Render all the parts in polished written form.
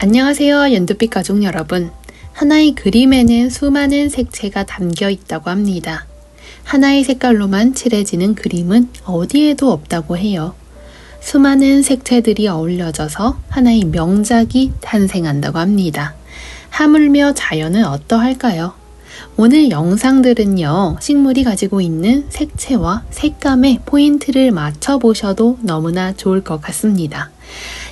안녕하세요, 연두빛 가족 여러분. 하나의 그림에는 수많은 색채가 담겨 있다고 합니다. 하나의 색깔로만 칠해지는 그림은 어디에도 없다고 해요. 수많은 색채들이 어울려져서 하나의 명작이 탄생한다고 합니다. 하물며 자연은 어떠할까요? 오늘 영상들은요, 식물이 가지고 있는 색채와 색감에 포인트를 맞춰보셔도 너무나 좋을 것 같습니다.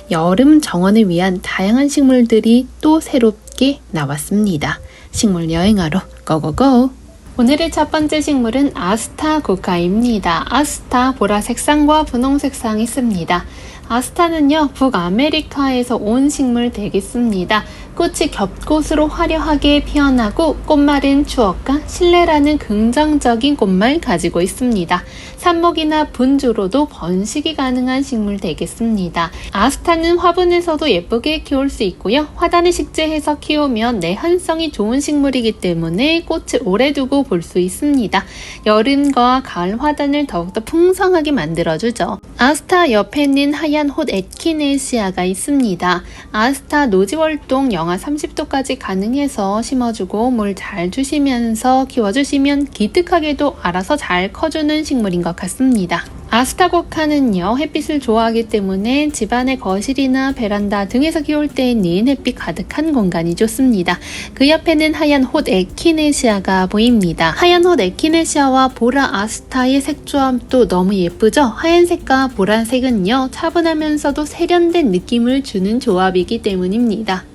여름 정원을 위한 다양한 식물들이 또 새롭게 나왔습니다. 식물 여행하러 고고고! 오늘의 첫 번째 식물은 아스타 고카입니다. 아스타 보라색 쌍과 분홍색 쌍이 있습니다. 아스타는요, 북아메리카에서 온 식물 되겠습니다. 꽃이 겹꽃으로 화려하게 피어나고 꽃말은 추억과 신뢰라는 긍정적인 꽃말 가지고 있습니다. 삽목이나 분주로도 번식이 가능한 식물 되겠습니다. 아스타는 화분에서도 예쁘게 키울 수 있고요. 화단에 식재해서 키우면 내한성이 좋은 식물이기 때문에 꽃을 오래 두고 볼 수 있습니다. 여름과 가을 화단을 더욱더 풍성하게 만들어주죠. 아스타 옆에는 하얀 홑 에키네시아가 있습니다. 아스타 노지월동 영하 30도까지 가능해서 심어주고 물 잘 주시면서 키워주시면 기특하게도 알아서 잘 커주는 식물인 것 같습니다. 아스타 고카는요, 햇빛을 좋아하기 때문에 집안의 거실이나 베란다 등에서 키울 때에는 햇빛 가득한 공간이 좋습니다. 그 옆에는 하얀 홑 에키네시아가 보입니다. 하얀 홑 에키네시아와 보라 아스타의 색조합도 너무 예쁘죠? 하얀색과 보라색은요, 차분하면서도 세련된 느낌을 주는 조합이기 때문입니다.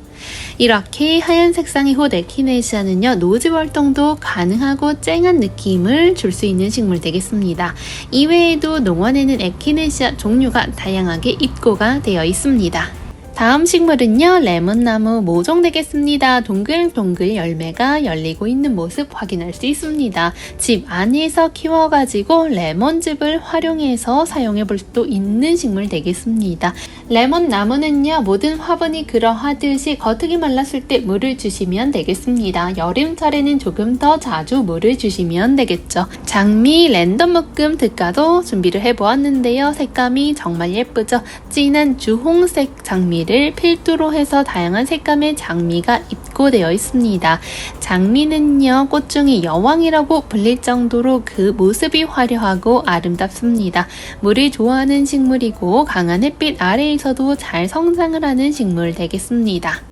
이렇게 하얀 색상의 홑 에키네시아는요, 노지 활동도 가능하고 쨍한 느낌을 줄 수 있는 식물 되겠습니다. 이외에도 농원에는 에키네시아 종류가 다양하게 입고가 되어 있습니다. 다음 식물은요, 레몬나무 모종 되겠습니다. 동글동글 열매가 열리고 있는 모습 확인할 수 있습니다. 집 안에서 키워가지고 레몬즙을 활용해서 사용해 볼 수도 있는 식물 되겠습니다. 레몬나무는요, 모든 화분이 그러하듯이 겉흙이 말랐을 때 물을 주시면 되겠습니다. 여름철에는 조금 더 자주 물을 주시면 되겠죠. 장미 랜덤 묶음 특가도 준비를 해보았는데요. 색감이 정말 예쁘죠? 진한 주홍색 장미 를 필두로 해서 다양한 색감의 장미가 입고되어 있습니다. 장미는요, 꽃 중에 여왕이라고 불릴 정도로 그 모습이 화려하고 아름답습니다. 물을 좋아하는 식물이고 강한 햇빛 아래에서도 잘 성장을 하는 식물 되겠습니다.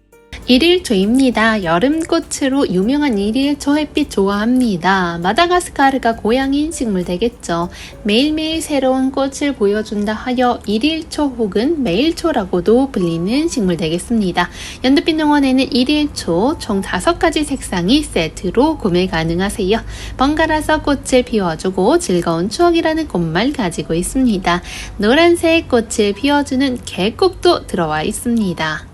일일초입니다. 여름꽃으로 유명한 일일초 햇빛 좋아합니다. 마다가스카르가 고향인 식물 되겠죠. 매일매일 새로운 꽃을 보여준다 하여 일일초 혹은 매일초라고도 불리는 식물 되겠습니다. 연두빛 농원에는 일일초 총 5가지 색상이 세트로 구매 가능하세요. 번갈아서 꽃을 피워주고 즐거운 추억이라는 꽃말 가지고 있습니다. 노란색 꽃을 피워주는 개꽃도 들어와 있습니다.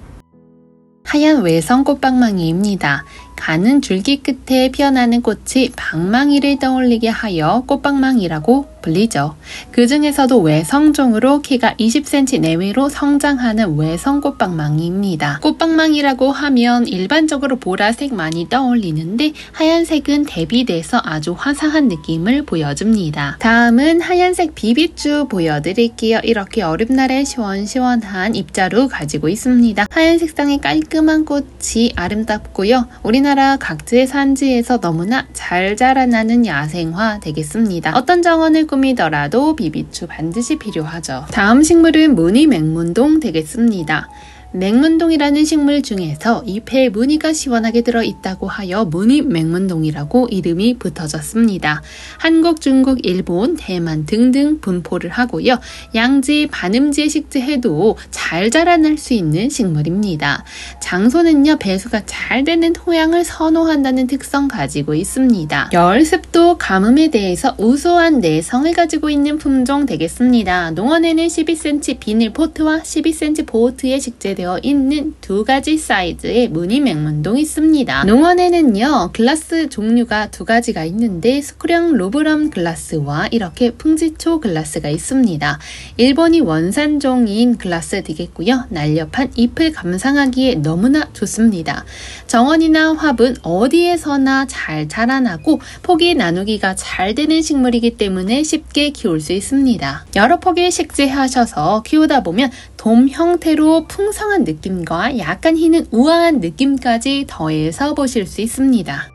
하얀 외성 꽃방망이입니다. 가는 줄기 끝에 피어나는 꽃이 방망이를 떠올리게 하여 꽃방망이라고 불리죠. 그 중에서도 외성종으로 키가 20cm 내외로 성장하는 외성 꽃방망이입니다. 꽃방망이라고 하면 일반적으로 보라색 많이 떠올리는데 하얀색은 대비돼서 아주 화사한 느낌을 보여줍니다. 다음은 하얀색 비비추 보여드릴게요. 이렇게 여름날에 시원시원한 입자루 가지고 있습니다. 하얀 색상의 깔끔한 꽃이 아름답고요. 우리나라 각지의 산지에서 너무나 잘 자라나는 야생화 되겠습니다. 어떤 정원을 꾸미더라도 비비추 반드시 필요하죠. 다음 식물은 무늬 맹문동 되겠습니다. 맹문동이라는 식물 중에서 잎에 무늬가 시원하게 들어있다고 하여 무늬 맹문동이라고 이름이 붙어졌습니다. 한국, 중국, 일본, 대만 등등 분포를 하고요. 양지, 반음지에 식재해도 잘 자라날 수 있는 식물입니다. 장소는요, 배수가 잘 되는 토양을 선호한다는 특성 가지고 있습니다. 열, 습도, 가뭄에 대해서 우수한 내성을 가지고 있는 품종 되겠습니다. 농원에는 12cm 비닐 포트와 12cm 보트에 식재되어 있는 2가지 사이즈의 무늬 맹문동이 있습니다. 농원에는요, 글라스 종류가 2가지가 있는데 스쿠령 로브럼 글라스와 이렇게 풍지초 글라스가 있습니다. 일본이 원산종인 글라스 되겠고요. 날렵한 잎을 감상하기에 너무나 좋습니다. 정원이나 화분 어디에서나 잘 자라나고 포기 나누기가 잘 되는 식물이기 때문에 쉽게 키울 수 있습니다. 여러 폭에 식재하셔서 키우다 보면 돔 형태로 풍성한 청청한 느낌과 약간 희는 우아한 느낌까지 더해서 보실 수 있습니다.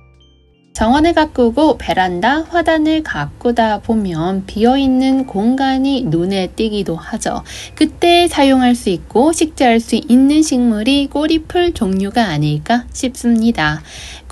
정원을 가꾸고 베란다, 화단을 가꾸다 보면 비어있는 공간이 눈에 띄기도 하죠. 그때 사용할 수 있고 식재할 수 있는 식물이 꼬리풀 종류가 아닐까 싶습니다.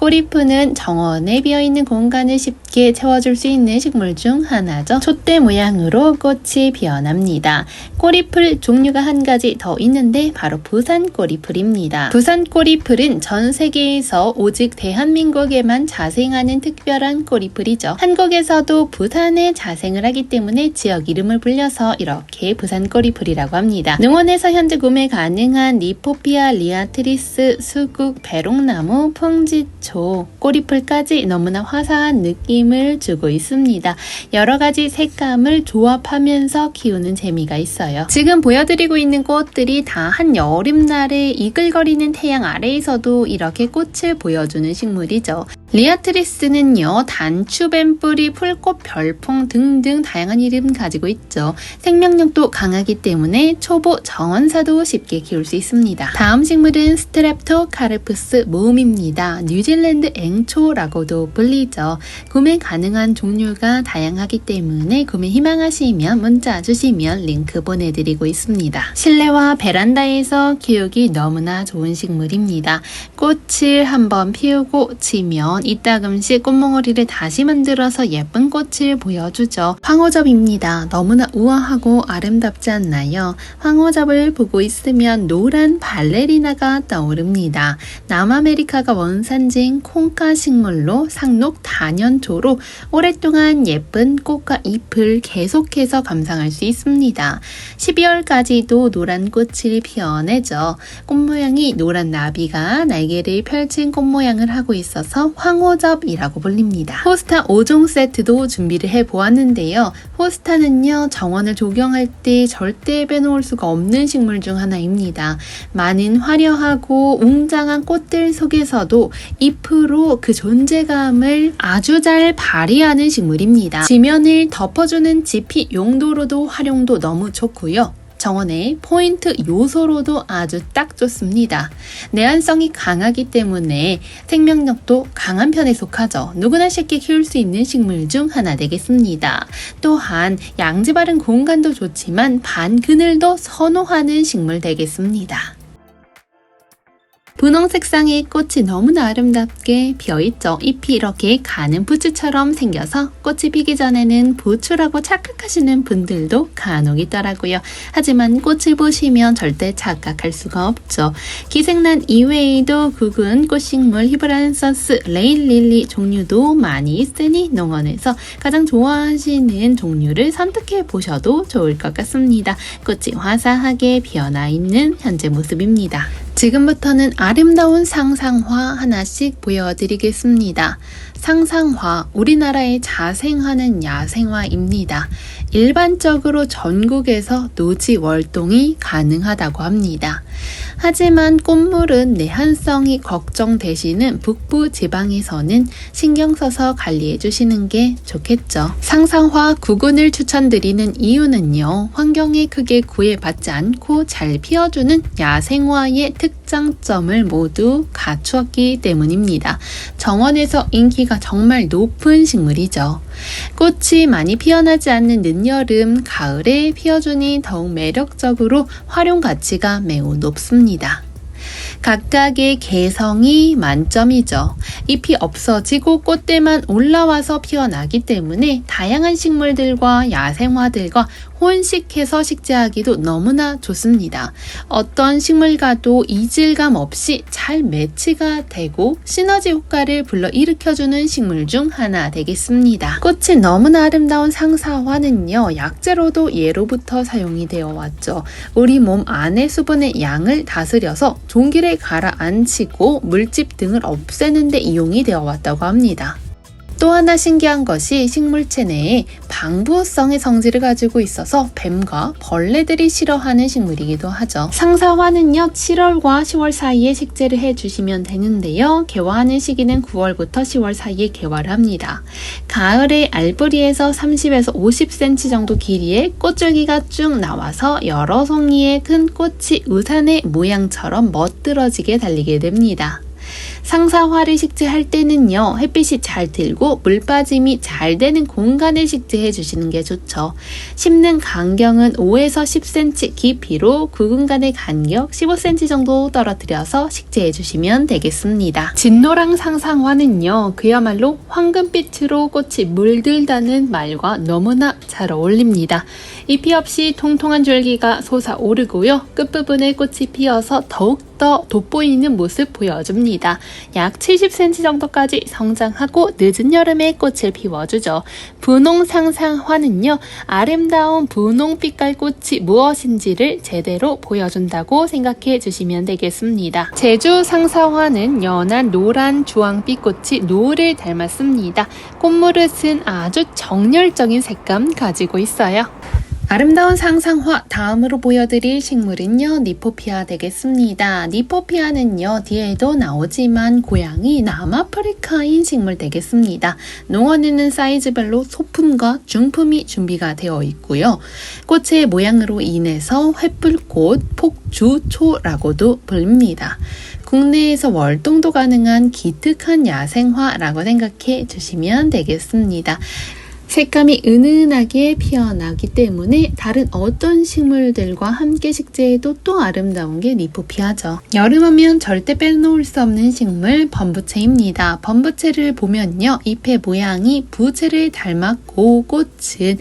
꼬리풀은 정원에 비어있는 공간을 쉽게 채워줄 수 있는 식물 중 하나죠. 촛대 모양으로 꽃이 피어납니다. 꼬리풀 종류가 한 가지 더 있는데 바로 부산 꼬리풀입니다. 부산 꼬리풀은 전 세계에서 오직 대한민국에만 자생하는 특별한 꼬리풀이죠. 한국에서도 부산에 자생을 하기 때문에 지역 이름을 불려서 이렇게 부산 꼬리풀이라고 합니다. 농원에서 현재 구매 가능한 리포피아 리아트리스, 수국, 배롱나무, 풍지초, 꼬리풀까지 너무나 화사한 느낌을 주고 있습니다. 여러 가지 색감을 조합하면서 키우는 재미가 있어요. 지금 보여드리고 있는 꽃들이 다 한여름날에 이글거리는 태양 아래에서도 이렇게 꽃을 보여주는 식물이죠. 리아트리스는요, 단추, 뱀뿌리, 풀꽃, 별풍 등등 다양한 이름 가지고 있죠. 생명력도 강하기 때문에 초보 정원사도 쉽게 키울 수 있습니다. 다음 식물은 스트랩토카르푸스 모음입니다. 뉴질랜드 앵초라고도 불리죠. 구매 가능한 종류가 다양하기 때문에 구매 희망하시면 문자 주시면 링크 보내드리고 있습니다. 실내와 베란다에서 키우기 너무나 좋은 식물입니다. 꽃을 한번 피우고 지면 이따금씩 꽃몽오리를 다시 만들어서 예쁜 꽃을 보여주죠. 황호접입니다. 너무나 우아하고 아름답지 않나요? 황호접을 보고 있으면 노란 발레리나가 떠오릅니다. 남아메리카가 원산지인 콩카 식물로 상록 다년초로 오랫동안 예쁜 꽃과 잎을 계속해서 감상할 수 있습니다. 12월까지도 노란 꽃을 피어내죠. 꽃 모양이 노란 나비가 날개를 펼친 꽃 모양을 하고 있어서 황호접이라고 불립니다. 호스타 5종 세트도 준비를 해보았는데요. 호스타는요, 정원을 조경할 때 절대 빼놓을 수가 없는 식물 중 하나입니다. 많은 화려하고 웅장한 꽃들 속에서도 잎으로 그 존재감을 아주 잘 발휘하는 식물입니다. 지면을 덮어주는 지피 용도로도 활용도 너무 좋고요. 정원의 포인트 요소로도 아주 딱 좋습니다. 내한성이 강하기 때문에 생명력도 강한 편에 속하죠. 누구나 쉽게 키울 수 있는 식물 중 하나 되겠습니다. 또한 양지 바른 공간도 좋지만 반그늘도 선호하는 식물 되겠습니다. 분홍 색상의 꽃이 너무나 아름답게 피어있죠. 잎이 이렇게 가는 부추처럼 생겨서 꽃이 피기 전에는 부추라고 착각하시는 분들도 간혹 있더라고요. 하지만 꽃을 보시면 절대 착각할 수가 없죠. 기생란 이외에도 굵은 꽃식물 히브란서스, 레인릴리 종류도 많이 있으니 농원에서 가장 좋아하시는 종류를 선택해 보셔도 좋을 것 같습니다. 꽃이 화사하게 피어나 있는 현재 모습입니다. 지금부터는 아름다운 상상화 하나씩 보여드리겠습니다. 상상화, 우리나라에 자생하는 야생화입니다. 일반적으로 전국에서 노지 월동이 가능하다고 합니다. 하지만 꽃물은 내한성이 걱정되시는 북부 지방에서는 신경 써서 관리해 주시는 게 좋겠죠. 상상화 구근을 추천드리는 이유는요, 환경에 크게 구애받지 않고 잘 피어주는 야생화의 특장점을 모두 갖추었기 때문입니다. 정원에서 인기가 정말 높은 식물이죠. 꽃이 많이 피어나지 않는 늦여름, 가을에 피어주니 더욱 매력적으로 활용 가치가 매우 높습니다. 각각의 개성이 만점이죠. 잎이 없어지고 꽃들만 올라와서 피어나기 때문에 다양한 식물들과 야생화들과 혼식해서 식재하기도 너무나 좋습니다. 어떤 식물과도 이질감 없이 잘 매치가 되고 시너지 효과를 불러일으켜주는 식물 중 하나 되겠습니다. 꽃이 너무나 아름다운 상사화는요, 약재로도 예로부터 사용이 되어 왔죠. 우리 몸 안의 수분의 양을 다스려서 종기를 가라앉히고 물집 등을 없애는 데 이용이 되어 왔다고 합니다. 또 하나 신기한 것이 식물체 내에 방부성의 성질을 가지고 있어서 뱀과 벌레들이 싫어하는 식물이기도 하죠. 상사화는요 7월과 10월 사이에 식재를 해주시면 되는데요. 개화하는 시기는 9월부터 10월 사이에 개화를 합니다. 가을에 알뿌리에서 30에서 50cm 정도 길이의 꽃줄기가 쭉 나와서 여러 송이의 큰 꽃이 우산의 모양처럼 멋들어지게 달리게 됩니다. 상사화를 식재할 때는요 햇빛이 잘 들고 물 빠짐이 잘 되는 공간에 식재해 주시는 게 좋죠. 심는 간격은 5에서 10cm 깊이로 구근간의 간격 15cm 정도 떨어뜨려서 식재해 주시면 되겠습니다. 진노랑 상상화는요 그야말로 황금빛으로 꽃이 물들다는 말과 너무나 잘 어울립니다. 잎이 없이 통통한 줄기가 솟아오르고요 끝부분에 꽃이 피어서 더욱더 돋보이는 모습 보여줍니다. 약 70cm 정도까지 성장하고 늦은 여름에 꽃을 피워주죠. 분홍 상상화는요 아름다운 분홍빛깔 꽃이 무엇인지를 제대로 보여준다고 생각해 주시면 되겠습니다. 제주 상사화는 연한 노란 주황빛 꽃이 노을을 닮았습니다. 꽃무릇은 아주 정열적인 색감 가지고 있어요. 아름다운 상상화 다음으로 보여드릴 식물은요 니포피아 되겠습니다. 니포피아는요 뒤에도 나오지만 고향이 남아프리카인 식물 되겠습니다. 농원에는 사이즈별로 소품과 중품이 준비가 되어 있고요. 꽃의 모양으로 인해서 횃불꽃, 폭주초라고도 불립니다. 국내에서 월동도 가능한 기특한 야생화라고 생각해 주시면 되겠습니다. 색감이 은은하게 피어나기 때문에 다른 어떤 식물들과 함께 식재해도 또 아름다운 게 니포피아죠. 여름하면 절대 빼놓을 수 없는 식물 범부채입니다. 범부채를 보면요 잎의 모양이 부채를 닮았고 꽃은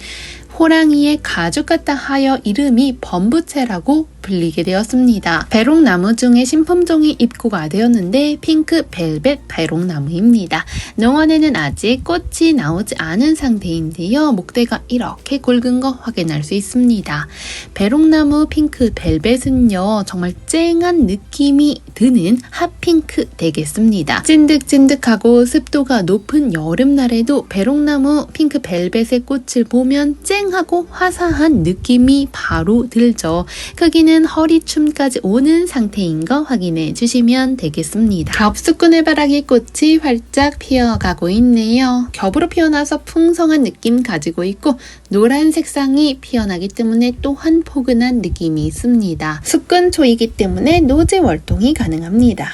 호랑이의 가죽 같다 하여 이름이 범부채라고 불리게 되었습니다. 배롱나무 중에 신품종이 입고가 되었는데 핑크 벨벳 배롱나무입니다. 농원에는 아직 꽃이 나오지 않은 상태인데요. 목대가 이렇게 굵은 거 확인할 수 있습니다. 배롱나무 핑크 벨벳은요 정말 쨍한 느낌이 드는 핫핑크 되겠습니다. 찐득찐득하고 습도가 높은 여름날에도 배롱나무 핑크 벨벳의 꽃을 보면 쨍하고 화사한 느낌이 바로 들죠. 크기는 허리춤까지 오는 상태인 거 확인해 주시면 되겠습니다. 겹수꾼 해바라기 꽃이 활짝 피어가고 있네요. 겹으로 피어나서 풍성한 느낌 가지고 있고 노란 색상이 피어나기 때문에 또한 포근한 느낌이 있습니다. 수끈초이기 때문에 노제 월동이 가능합니다.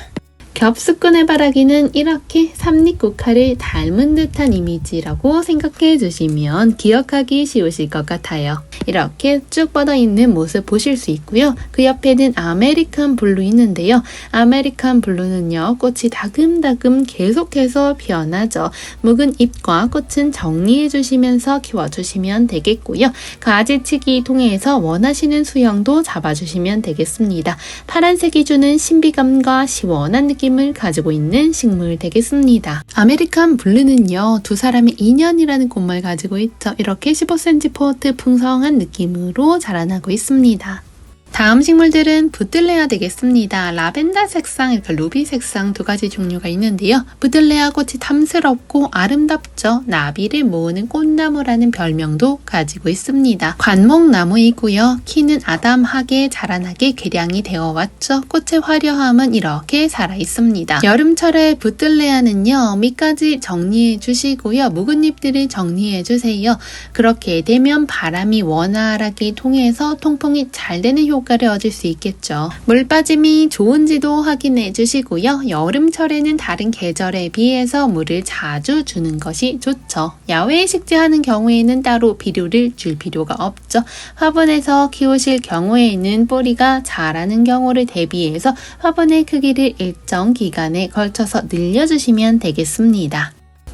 겹수꾼 해바라기는 이렇게 삼립국화를 닮은 듯한 이미지라고 생각해 주시면 기억하기 쉬우실 것 같아요. 이렇게 쭉 뻗어있는 모습 보실 수 있고요. 그 옆에는 아메리칸 블루 있는데요. 아메리칸 블루는요. 꽃이 다금다금 계속해서 피어나죠. 묵은 잎과 꽃은 정리해 주시면서 키워주시면 되겠고요. 가지치기 통해서 원하시는 수영도 잡아주시면 되겠습니다. 파란색이 주는 신비감과 시원한 느낌을 가지고 있는 식물 되겠습니다. 아메리칸 블루는요. 두 사람의 인연이라는 꽃말 가지고 있죠. 이렇게 15cm 포트 풍성한 느낌으로 자라나고 있습니다. 다음 식물들은 부들레아 되겠습니다. 라벤더 색상, 이렇게 루비 색상 두 가지 종류가 있는데요. 부들레아 꽃이 탐스럽고 아름답죠. 나비를 모으는 꽃나무라는 별명도 가지고 있습니다. 관목나무이고요. 키는 아담하게 자라나게 개량이 되어 왔죠. 꽃의 화려함은 이렇게 살아 있습니다. 여름철에 부들레아는요. 밑까지 정리해 주시고요. 묵은 잎들을 정리해 주세요. 그렇게 되면 바람이 원활하게 통해서 통풍이 잘 되는 효과를 얻을 수 있겠죠. 물 빠짐이 좋은지도 확인해 주시고요. 여름철에는 다른 계절에 비해서 물을 자주 주는 것이 좋죠. 야외에 식재하는 경우에는 따로 비료를 줄 필요가 없죠. 화분에서 키우실 경우에는 뿌리가 자라는 경우를 대비해서 화분의 크기를 일정 기간에 걸쳐서 늘려주시면 되겠습니다.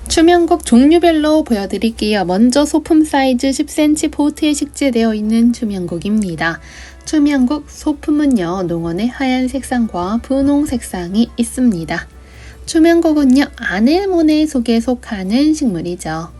추명곡 종류별로 보여드릴게요. 먼저 소품 사이즈 10cm 포트에 식재되어 있는 추명곡입니다. 추명곡 소품은요, 농원의 하얀 색상과 분홍 색상이 있습니다. 추명곡은요, 아네모네 속에 속하는 식물이죠.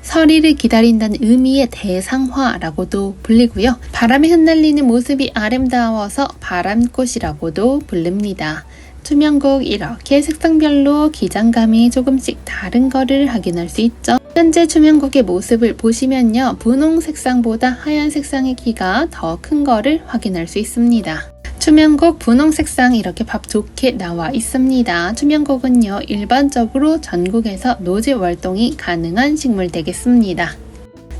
서리를 기다린다는 의미의 대상화라고도 불리고요. 바람에 흩날리는 모습이 아름다워서 바람꽃이라고도 부릅니다. 투명국 이렇게 색상별로 기장감이 조금씩 다른 거를 확인할 수 있죠. 현재 투명국의 모습을 보시면요. 분홍 색상보다 하얀 색상의 키가 더 큰 거를 확인할 수 있습니다. 투명국 분홍 색상 이렇게 밥 좋게 나와 있습니다. 투명국은요. 일반적으로 전국에서 노지 활동이 가능한 식물 되겠습니다.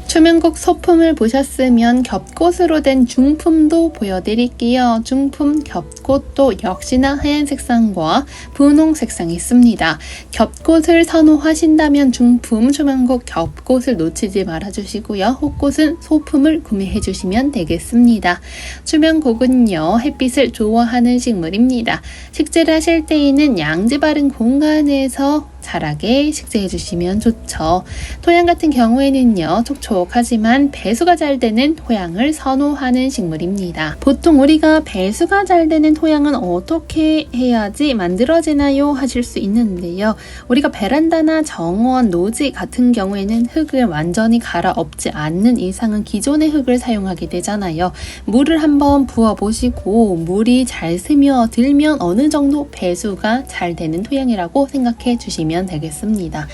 투명국 소품을 보셨으면 겹꽃으로 된 중품도 보여드릴게요. 중품 겹꽃도 역시나 하얀 색상과 분홍 색상이 있습니다. 겹꽃을 선호하신다면 중품 투명국 겹꽃을 놓치지 말아주시고요. 호꽃은 소품을 구매해 주시면 되겠습니다. 투명국은요. 햇빛을 좋아하는 식물입니다. 식재를 하실 때에는 양지 바른 공간에서 자라게 식재해 주시면 좋죠. 토양 같은 경우에는요. 촉촉하지만 배수가 잘 되는 토양을 선호하는 식물입니다. 보통 우리가 배수가 잘 되는 토양은 어떻게 해야지 만들어지나요? 하실 수 있는데요. 우리가 베란다나 정원, 노지 같은 경우에는 흙을 완전히 갈아엎지 않는 이상은 기존의 흙을 사용하게 되잖아요. 물을 한번 부어보시고 물이 잘 스며들면 어느 정도 배수가 잘 되는 토양이라고 생각해 주시면 되겠습니다.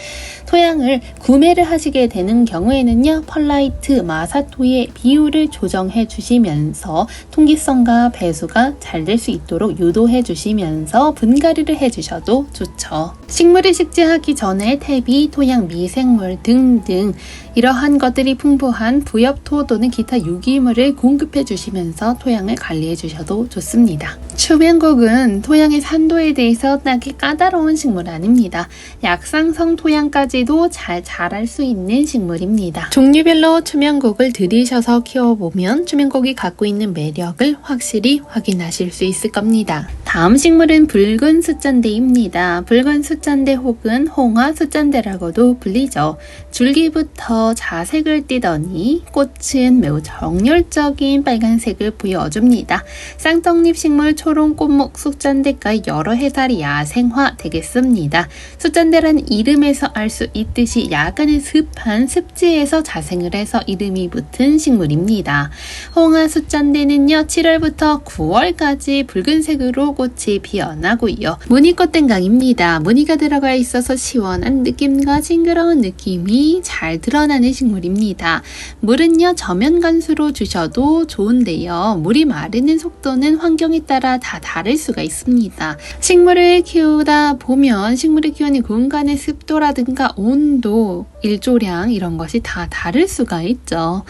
토양을 구매를 하시게 되는 경우에는요. 펄라이트, 마사토의 비율을 조정해 주시면서 통기성과 배수가 잘 될 수 있도록 유도해 주시면서 분갈이를 해 주셔도 좋죠. 식물을 식재하기 전에 퇴비, 토양 미생물 등등 이러한 것들이 풍부한 부엽토 또는 기타 유기물을 공급해 주시면서 토양을 관리해 주셔도 좋습니다. 투명국은 토양의 산도에 대해서 딱히 까다로운 식물 아닙니다. 약상성 토양까지도 잘 자랄 수 있는 식물입니다. 종류별로 투명국을 들이셔서 키워보면 투명국이 갖고 있는 매력을 확실히 확인하실 수 있을 겁니다. 다음 식물은 붉은 숫잔대입니다. 붉은 숫잔대 혹은 홍화 숫잔대라고도 불리죠. 줄기부터 자색을 띠더니 꽃은 매우 정열적인 빨간색을 보여줍니다. 쌍떡잎 식물 초록 꽃목 숫잔대가 여러 해살이 야생화 되겠습니다. 숫잔대란 이름에서 알 수 있듯이 약간의 습한 습지에서 자생을 해서 이름이 붙은 식물입니다. 홍화 숫잔대는요 7월부터 9월까지 붉은색으로 꽃이 피어나고요. 무늬꽃 땡강입니다. 무늬가 들어가 있어서 시원한 느낌과 징그러운 느낌이 잘 드러나는 식물입니다. 물은요 저면 관수로 주셔도 좋은데요. 물이 마르는 속도는 환경에 따라 다 다를 수가 있습니다. 식물을 키우다 보면 식물을 키우는 공간의 습도라든가 온도, 일조량 이런 것이 다 다를 수가 있죠.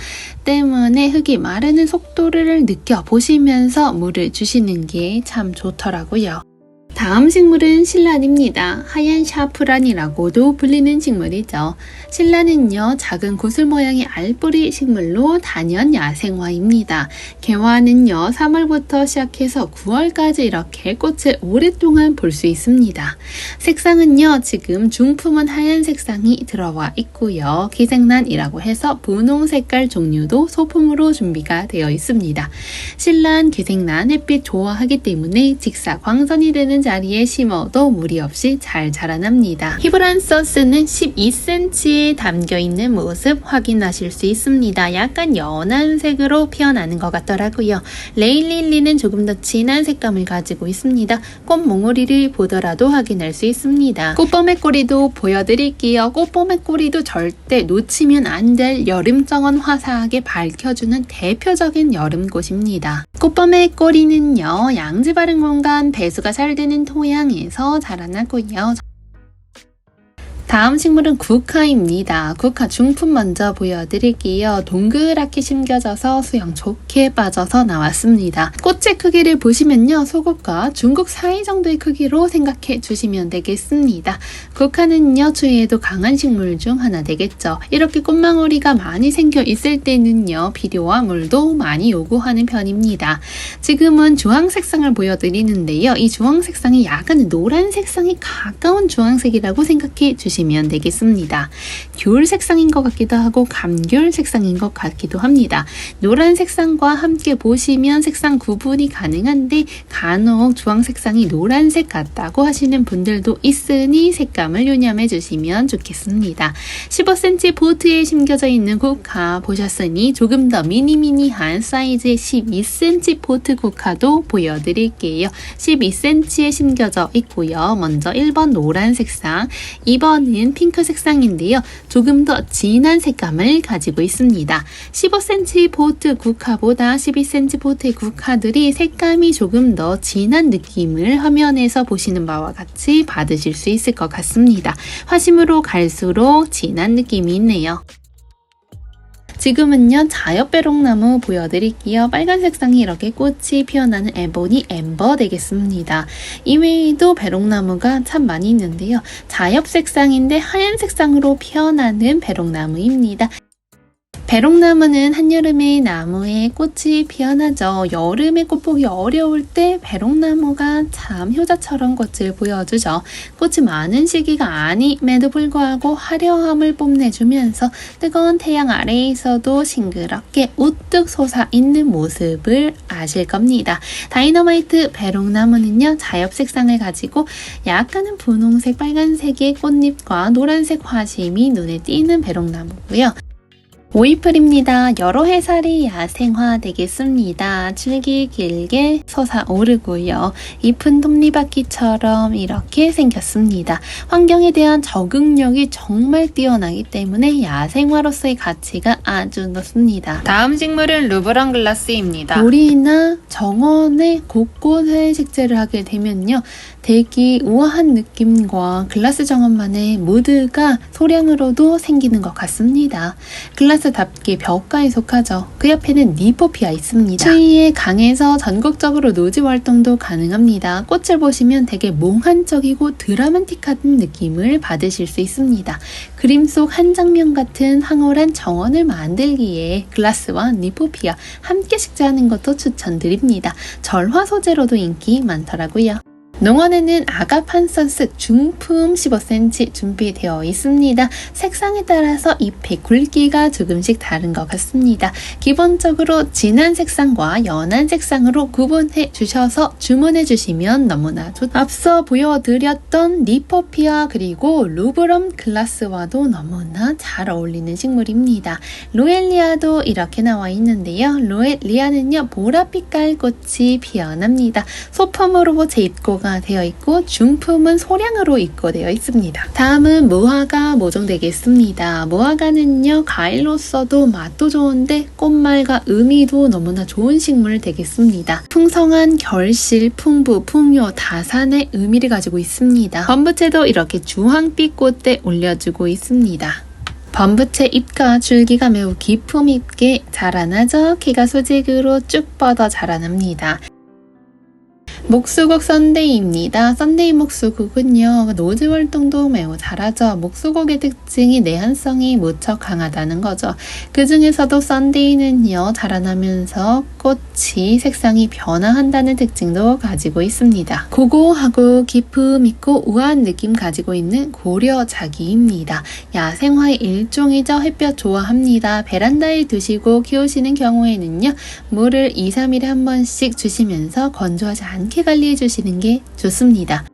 때문에 흙이 마르는 속도를 느껴보시면서 물을 주시는 게 참 좋더라고요. 다음 식물은 신란입니다. 하얀 샤프란이라고도 불리는 식물이죠. 신란은요, 작은 구슬 모양의 알뿌리 식물로 단연 야생화입니다. 개화는요, 3월부터 시작해서 9월까지 이렇게 꽃을 오랫동안 볼 수 있습니다. 색상은요, 지금 중품은 하얀 색상이 들어와 있고요. 기생란이라고 해서 분홍 색깔 종류도 소품으로 준비가 되어 있습니다. 신란, 기생란 햇빛 좋아하기 때문에 직사 광선이 되는 자리에 심어도 무리 없이 잘 자라납니다. 히브란서스는 12cm에 담겨있는 모습 확인하실 수 있습니다. 약간 연한 색으로 피어나는 것 같더라고요. 레일릴리는 조금 더 진한 색감을 가지고 있습니다. 꽃몽오리를 보더라도 확인할 수 있습니다. 꽃범의 꼬리도 보여드릴게요. 꽃범의 꼬리도 절대 놓치면 안 될 여름정원 화사하게 밝혀주는 대표적인 여름꽃입니다. 꽃범의 꼬리는요, 양지 바른 공간, 배수가 잘 되는 토양에서 자라나고요. 다음 식물은 국화입니다. 국화 중품 먼저 보여드릴게요. 동그랗게 심겨져서 수영 좋게 빠져서 나왔습니다. 꽃의 크기를 보시면요. 소국과 중국 사이 정도의 크기로 생각해 주시면 되겠습니다. 국화는요. 추위에도 강한 식물 중 하나 되겠죠. 이렇게 꽃망울이가 많이 생겨 있을 때는요. 비료와 물도 많이 요구하는 편입니다. 지금은 주황 색상을 보여드리는데요. 이 주황 색상이 약간 노란 색상이 가까운 주황색이라고 생각해 주시면 보시면 되겠습니다. 귤 색상인 것 같기도 하고 감귤 색상인 것 같기도 합니다. 노란 색상과 함께 보시면 색상 구분이 가능한데 간혹 주황 색상이 노란색 같다고 하시는 분들도 있으니 색감을 유념해 주시면 좋겠습니다. 15cm 보트에 심겨져 있는 국화 보셨으니 조금 더 미니미니한 사이즈의 12cm 보트 국화도 보여드릴게요. 12cm에 심겨져 있고요. 먼저 1번 노란 색상, 2번은 핑크 색상인데요. 조금 더 진한 색감을 가지고 있습니다. 15cm 보트 국화보다 12cm 보트의 국화들이 색감이 조금 더 진한 느낌을 화면에서 보시는 바와 같이 받으실 수 있을 것 같습니다. 화심으로 갈수록 진한 느낌이 있네요. 지금은요 자엽배롱나무 보여드릴게요. 빨간 색상이 이렇게 꽃이 피어나는 에보니 엠버 되겠습니다. 이외에도 배롱나무가 참 많이 있는데요. 자엽 색상인데 하얀 색상으로 피어나는 배롱나무입니다. 배롱나무는 한여름에 나무에 꽃이 피어나죠. 여름에 꽃 보기 어려울 때 배롱나무가 참 효자처럼 꽃을 보여주죠. 꽃이 많은 시기가 아님에도 불구하고 화려함을 뽐내주면서 뜨거운 태양 아래에서도 싱그럽게 우뚝 솟아있는 모습을 아실 겁니다. 다이너마이트 배롱나무는요 자엽 색상을 가지고 약간은 분홍색, 빨간색의 꽃잎과 노란색 화심이 눈에 띄는 배롱나무고요. 오이풀입니다. 여러 해살이 야생화 되겠습니다. 줄기 길게 솟아오르고요. 잎은 톱니바퀴처럼 이렇게 생겼습니다. 환경에 대한 적응력이 정말 뛰어나기 때문에 야생화로서의 가치가 아주 높습니다. 다음 식물은 루브랑 글라스입니다. 우리나 정원의 곳곳에 식재를 하게 되면요. 되게 우아한 느낌과 글라스 정원만의 무드가 소량으로도 생기는 것 같습니다. 글라스답게 벽가에 속하죠. 그 옆에는 니포피아 있습니다. 추위에 강해서 전국적으로 노지 활동도 가능합니다. 꽃을 보시면 되게 몽환적이고 드라마틱한 느낌을 받으실 수 있습니다. 그림 속 한 장면 같은 황홀한 정원을 만들기에 글라스와 니포피아 함께 식재하는 것도 추천드립니다. 절화 소재로도 인기 많더라고요. 농원에는 아가판선스 중품 15cm 준비되어 있습니다. 색상에 따라서 잎의 굵기가 조금씩 다른 것 같습니다. 기본적으로 진한 색상과 연한 색상으로 구분해 주셔서 주문해 주시면 너무나 좋습니다. 앞서 보여드렸던 니포피아 그리고 루브럼 글라스와도 너무나 잘 어울리는 식물입니다. 로엘리아도 이렇게 나와 있는데요. 로엘리아는요 보랏빛깔 꽃이 피어납니다. 소품으로 재입고가 되어 있고 중품은 소량으로 입고되어 있습니다. 다음은 무화과 모종되겠습니다. 무화과는요 과일로서도 맛도 좋은데 꽃말과 의미도 너무나 좋은 식물 되겠습니다. 풍성한 결실, 풍부, 풍요, 다산의 의미를 가지고 있습니다. 범부채도 이렇게 주황빛 꽃에 올려주고 있습니다. 범부채 잎과 줄기가 매우 기품 있게 자라나죠. 키가 수직으로 쭉 뻗어 자라납니다. 목수국 썬데이입니다. 썬데이 목수국은요 노즈 활동도 매우 잘하죠. 목수국의 특징이 내한성이 무척 강하다는 거죠. 그 중에서도 썬데이는요 자라나면서 꽃이 색상이 변화한다는 특징도 가지고 있습니다. 고고하고 기품 있고 우아한 느낌 가지고 있는 고려자기입니다. 야생화의 일종이죠. 햇볕 좋아합니다. 베란다에 두시고 키우시는 경우에는요 물을 2-3일에 한 번씩 주시면서 건조하지 않게 관리해 주시는 게 좋습니다.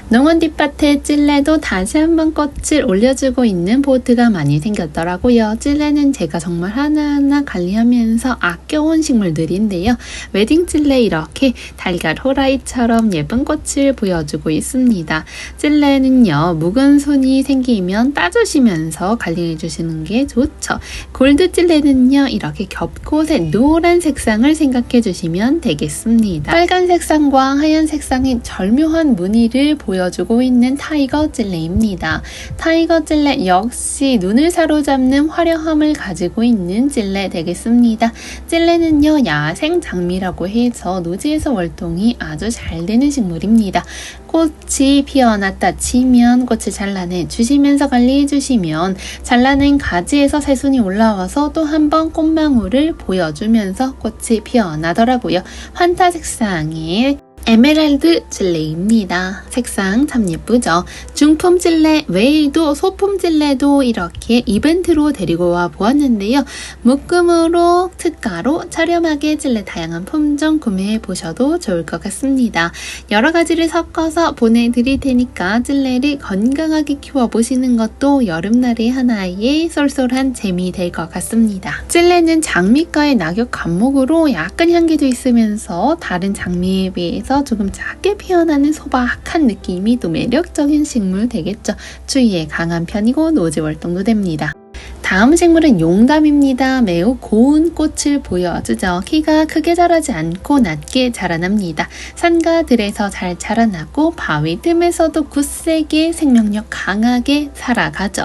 농원 뒷밭에 찔레도 다시 한번 꽃을 올려주고 있는 포트가 많이 생겼더라고요. 찔레는 제가 정말 하나하나 관리하면서 아껴온 식물들인데요. 웨딩 찔레 이렇게 달걀 호라이처럼 예쁜 꽃을 보여주고 있습니다. 찔레는요 묵은 손이 생기면 따주시면서 관리해 주시는 게 좋죠. 골드 찔레는요 이렇게 겹꽃에 노란 색상을 생각해 주시면 되겠습니다. 빨간 색상과 하얀 색상의 절묘한 무늬를 보여주고 있는 타이거 찔레입니다. 타이거 찔레 역시 눈을 사로잡는 화려함을 가지고 있는 찔레 되겠습니다. 찔레는요 야생 장미라고 해서 노지에서 월동이 아주 잘 되는 식물입니다. 꽃이 피어났다 치면 꽃을 잘라내 주시면서 관리해 주시면 잘라낸 가지에서 새순이 올라와서 또 한 번 꽃망울을 보여주면서 꽃이 피어나더라고요. 환타 색상의 에메랄드 찔레입니다. 색상 참 예쁘죠? 중품 찔레 외에도 소품 찔레도 이렇게 이벤트로 데리고 와 보았는데요. 묶음으로 특가로 저렴하게 찔레 다양한 품종 구매해 보셔도 좋을 것 같습니다. 여러 가지를 섞어서 보내드릴 테니까 찔레를 건강하게 키워보시는 것도 여름날의 하나의 쏠쏠한 재미 될 것 같습니다. 찔레는 장미과의 낙엽 감목으로 약간 향기도 있으면서 다른 장미에 비해서 조금 작게 피어나는 소박한 느낌이 또 매력적인 식물 되겠죠. 추위에 강한 편이고 노지 활동도 됩니다. 다음 식물은 용담입니다. 매우 고운 꽃을 보여주죠. 키가 크게 자라지 않고 낮게 자라납니다. 산가들에서 잘 자라나고 바위 틈에서도 굳세게 생명력 강하게 살아가죠.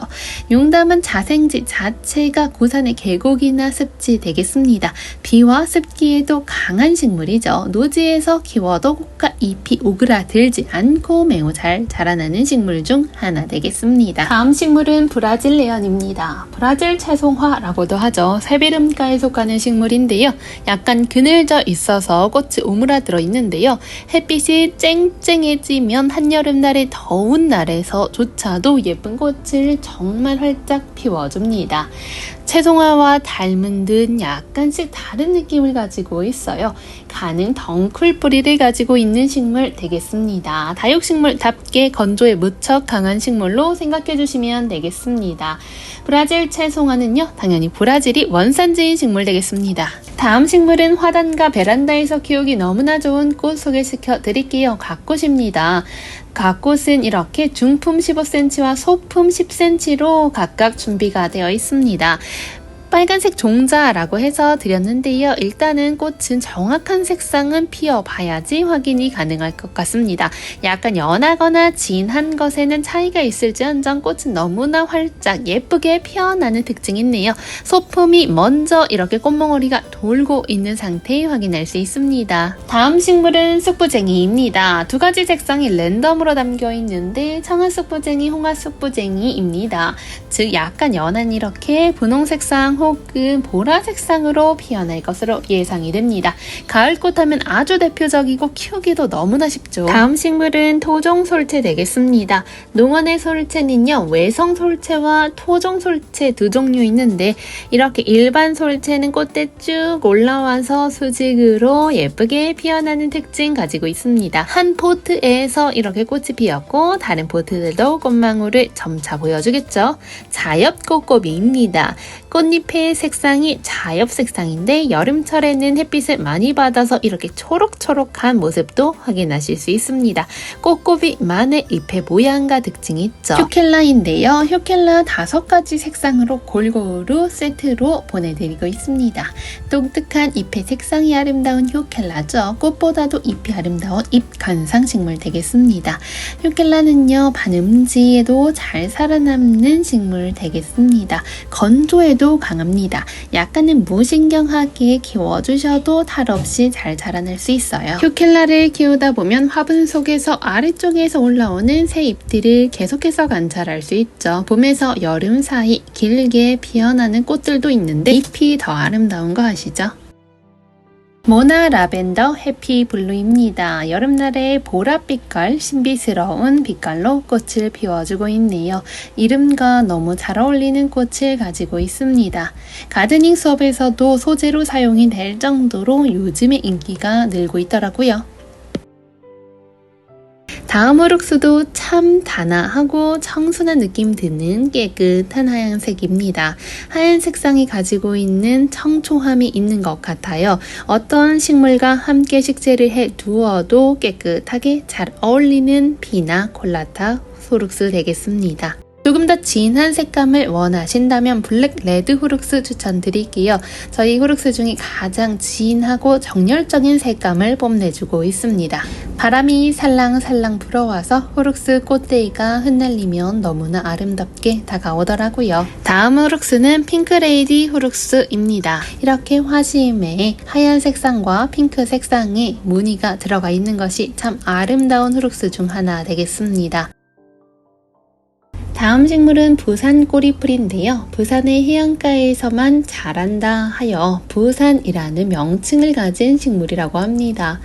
용담은 자생지 자체가 고산의 계곡이나 습지 되겠습니다. 비와 습기에도 강한 식물이죠. 노지에서 키워도 꽃과 잎이 오그라들지 않고 매우 잘 자라나는 식물 중 하나 되겠습니다. 다음 식물은 브라질 레언입니다. 브라질 채송화라고도 하죠. 새비름과에 속하는 식물인데요. 약간 그늘져 있어서 꽃이 오므라들어 있는데요. 햇빛이 쨍쨍해지면 한여름날의 더운 날에서조차도 예쁜 꽃을 정말 활짝 피워줍니다. 채송화와 닮은 듯 약간씩 다른 느낌을 가지고 있어요. 가는 덩쿨 뿌리를 가지고 있는 식물 되겠습니다. 다육식물답게 건조에 무척 강한 식물로 생각해 주시면 되겠습니다. 브라질 채송화는요, 당연히 브라질이 원산지인 식물 되겠습니다. 다음 식물은 화단과 베란다에서 키우기 너무나 좋은 꽃 소개시켜 드릴게요. 갓꽃입니다. 갓꽃은 이렇게 중품 15cm와 소품 10cm로 각각 준비가 되어 있습니다. 빨간색 종자라고 해서 드렸는데요. 일단은 꽃은 정확한 색상은 피어봐야지 확인이 가능할 것 같습니다. 약간 연하거나 진한 것에는 차이가 있을지언정 꽃은 너무나 활짝 예쁘게 피어나는 특징이 있네요. 소품이 먼저 이렇게 꽃몽오리가 돌고 있는 상태 확인할 수 있습니다. 다음 식물은 쑥부쟁이입니다. 두 가지 색상이 랜덤으로 담겨 있는데 청아 쑥부쟁이, 홍아 쑥부쟁이입니다. 즉 약간 연한 이렇게 분홍색상 혹은 보라색상으로 피어날 것으로 예상이 됩니다. 가을꽃 하면 아주 대표적이고 키우기도 너무나 쉽죠. 다음 식물은 토종솔채 되겠습니다. 농원의 솔채는요, 외성솔채와 토종솔채 두 종류 있는데 이렇게 일반 솔채는 꽃대 쭉 올라와서 수직으로 예쁘게 피어나는 특징 가지고 있습니다. 한 포트에서 이렇게 꽃이 피었고 다른 포트들도 꽃망울을 점차 보여주겠죠. 자엽꽃고비입니다. 꽃잎의 색상이 자엽 색상인데 여름철에는 햇빛을 많이 받아서 이렇게 초록초록한 모습도 확인하실 수 있습니다. 꽃고비만의 잎의 모양과 특징이 있죠. 휴켈라인데요. 휴켈라 5가지 색상으로 골고루 세트로 보내드리고 있습니다. 독특한 잎의 색상이 아름다운 휴켈라죠. 꽃보다도 잎이 아름다운 잎 관상식물 되겠습니다. 휴켈라는요, 반음지에도 잘 살아남는 식물 되겠습니다. 건조에도 강합니다. 약간은 무신경하게 키워주셔도 탈 없이 잘 자라날 수 있어요. 휴켈라를 키우다 보면 화분 속에서 아래쪽에서 올라오는 새 잎들을 계속해서 관찰할 수 있죠. 봄에서 여름 사이 길게 피어나는 꽃들도 있는데 잎이 더 아름다운 거 아시죠? 모나 라벤더 해피블루입니다. 여름날의 보랏빛깔 신비스러운 빛깔로 꽃을 피워주고 있네요. 이름과 너무 잘 어울리는 꽃을 가지고 있습니다. 가드닝 수업에서도 소재로 사용이 될 정도로 요즘에 인기가 늘고 있더라고요. 다음 호룩스도 참 단아하고 청순한 느낌 드는 깨끗한 하얀색입니다. 하얀 색상이 가지고 있는 청초함이 있는 것 같아요. 어떤 식물과 함께 식재를 해 두어도 깨끗하게 잘 어울리는 피나 콜라타 호룩스 되겠습니다. 조금 더 진한 색감을 원하신다면 블랙 레드 후룩스 추천드릴게요. 저희 후룩스 중에 가장 진하고 정열적인 색감을 뽐내주고 있습니다. 바람이 살랑살랑 불어와서 후룩스 꽃대가 흩날리면 너무나 아름답게 다가오더라고요. 다음 후룩스는 핑크레이디 후룩스입니다. 이렇게 화심에 하얀 색상과 핑크 색상의 무늬가 들어가 있는 것이 참 아름다운 후룩스 중 하나 되겠습니다. 다음 식물은 부산 꼬리풀인데요. 부산의 해안가에서만 자란다 하여 부산이라는 명칭을 가진 식물이라고 합니다.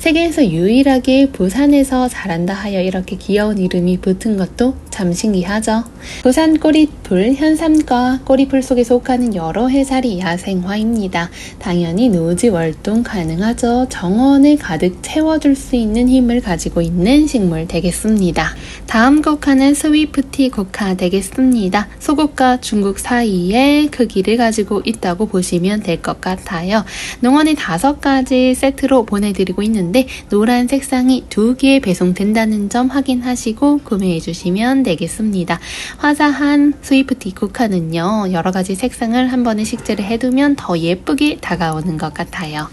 세계에서 유일하게 부산에서 자란다 하여 이렇게 귀여운 이름이 붙은 것도 참 신기하죠. 부산 꼬리풀, 현삼과 꼬리풀 속에 속하는 여러 해살이 야생화입니다. 당연히 노지 월동 가능하죠. 정원을 가득 채워줄 수 있는 힘을 가지고 있는 식물 되겠습니다. 다음 국화는 스위프티 국화 되겠습니다. 소국과 중국 사이에 크기를 가지고 있다고 보시면 될 것 같아요. 농원에 5가지 세트로 보내드리고 있는데 노란 색상이 2개 배송된다는 점 확인하시고 구매해 주시면 되겠습니다. 화사한 스위프티 국화는요, 여러가지 색상을 한 번에 식재를 해두면 더 예쁘게 다가오는 것 같아요.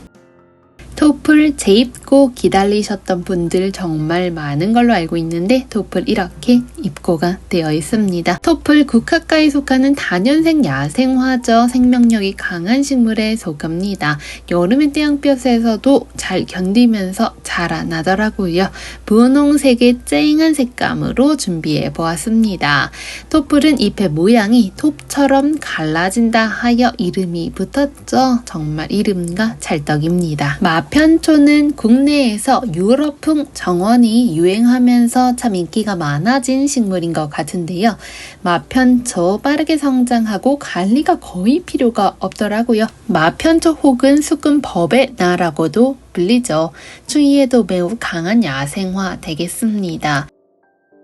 토플 재입고 기다리셨던 분들 정말 많은 걸로 알고 있는데 토플 이렇게 입고가 되어 있습니다. 토플 국화과에 속하는 다년생 야생화죠. 생명력이 강한 식물에 속합니다. 여름의 태양볕에서도 잘 견디면서 자라나더라고요. 분홍색의 쨍한 색감으로 준비해 보았습니다. 토플은 잎의 모양이 톱처럼 갈라진다 하여 이름이 붙었죠. 정말 이름과 찰떡입니다. 마편초는 국내에서 유럽풍 정원이 유행하면서 참 인기가 많아진 식물인 것 같은데요. 마편초 빠르게 성장하고 관리가 거의 필요가 없더라고요. 마편초 혹은 수금법의 나라고도 불리죠. 추위에도 매우 강한 야생화 되겠습니다.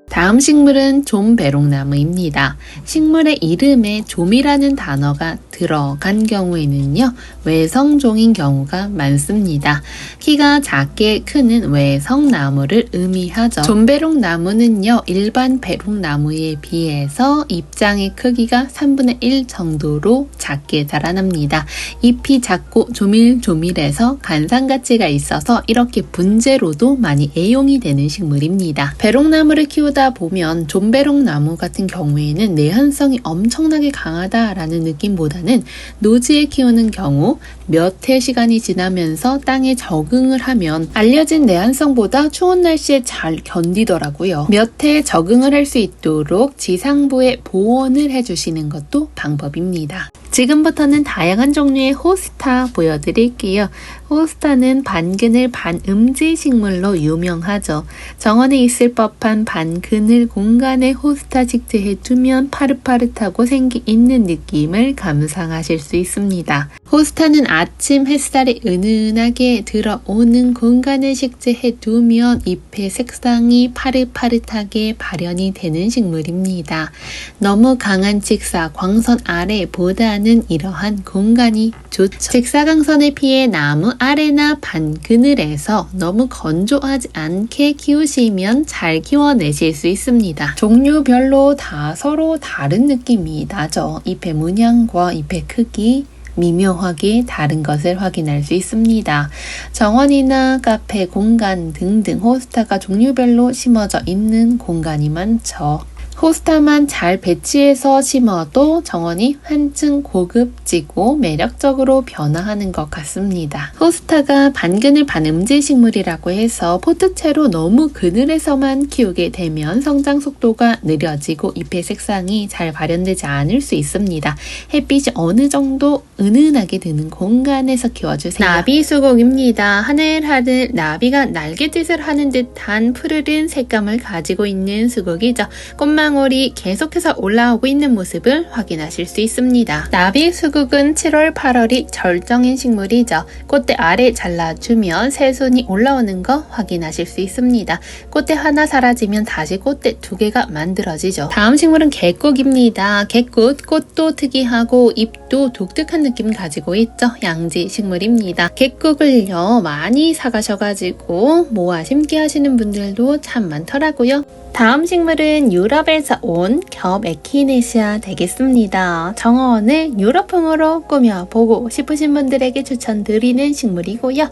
다음 식물은 좀배롱나무입니다. 식물의 이름에 좀이라는 단어가 들어간 경우에는요, 외성종인 경우가 많습니다. 키가 작게 크는 외성나무를 의미하죠. 좀배롱나무는요, 일반 배롱나무에 비해서 잎장의 크기가 3분의 1 정도로 작게 자라납니다. 잎이 작고 조밀조밀해서 간상가치가 있어서 이렇게 분재로도 많이 애용이 되는 식물입니다. 배롱나무를 키우다 보면 좀배롱나무 같은 경우에는 내한성이 엄청나게 강하다라는 느낌보다는 노지에 키우는 경우 몇 해 시간이 지나면서 땅에 적응을 하면 알려진 내한성보다 추운 날씨에 잘 견디더라고요. 몇 해 적응을 할 수 있도록 지상부에 보온을 해주시는 것도 방법입니다. 지금부터는 다양한 종류의 호스타 보여드릴게요. 호스타는 반그늘 반음지 식물로 유명하죠. 정원에 있을 법한 반그늘 공간에 호스타 식재해두면 파릇파릇하고 생기 있는 느낌을 감상하실 수 있습니다. 호스타는 아침 햇살이 은은하게 들어오는 공간에 식재해두면 잎의 색상이 파릇파릇하게 발현이 되는 식물입니다. 너무 강한 직사, 광선 아래보다는 이러한 공간이 좋죠. 직사광선에 피해 나무 아래나 반그늘에서 너무 건조하지 않게 키우시면 잘 키워내실 수 있습니다. 종류별로 다 서로 다른 느낌이 나죠. 잎의 문양과 잎의 크기, 미묘하게 다른 것을 확인할 수 있습니다. 정원이나 카페 공간 등등 호스타가 종류별로 심어져 있는 공간이 많죠. 호스타만 잘 배치해서 심어도 정원이 한층 고급지고 매력적으로 변화하는 것 같습니다. 호스타가 반그늘 반음지 식물이라고 해서 포트채로 너무 그늘에서만 키우게 되면 성장 속도가 느려지고 잎의 색상이 잘 발현되지 않을 수 있습니다. 햇빛이 어느 정도 은은하게 드는 공간에서 키워주세요. 나비수국입니다. 하늘하늘 나비가 날갯짓을 하는 듯한 푸르른 색감을 가지고 있는 수국이죠. 꽃망울이 계속해서 올라오고 있는 모습을 확인하실 수 있습니다. 나비수국은 7월, 8월이 절정인 식물이죠. 꽃대 아래 잘라주면 새순이 올라오는 거 확인하실 수 있습니다. 꽃대 하나 사라지면 다시 꽃대 2개가 만들어지죠. 다음 식물은 개꽃입니다. 개꽃, 꽃도 특이하고 잎도 독특한 느낌 가지고 있죠. 양지 식물입니다. 개꽃을요 많이 사가셔가지고 모아 심기 하시는 분들도 참 많더라고요. 다음 식물은 유럽에서 온 겹 에키네시아 되겠습니다. 정원을 유럽풍으로 꾸며보고 싶으신 분들에게 추천드리는 식물이고요.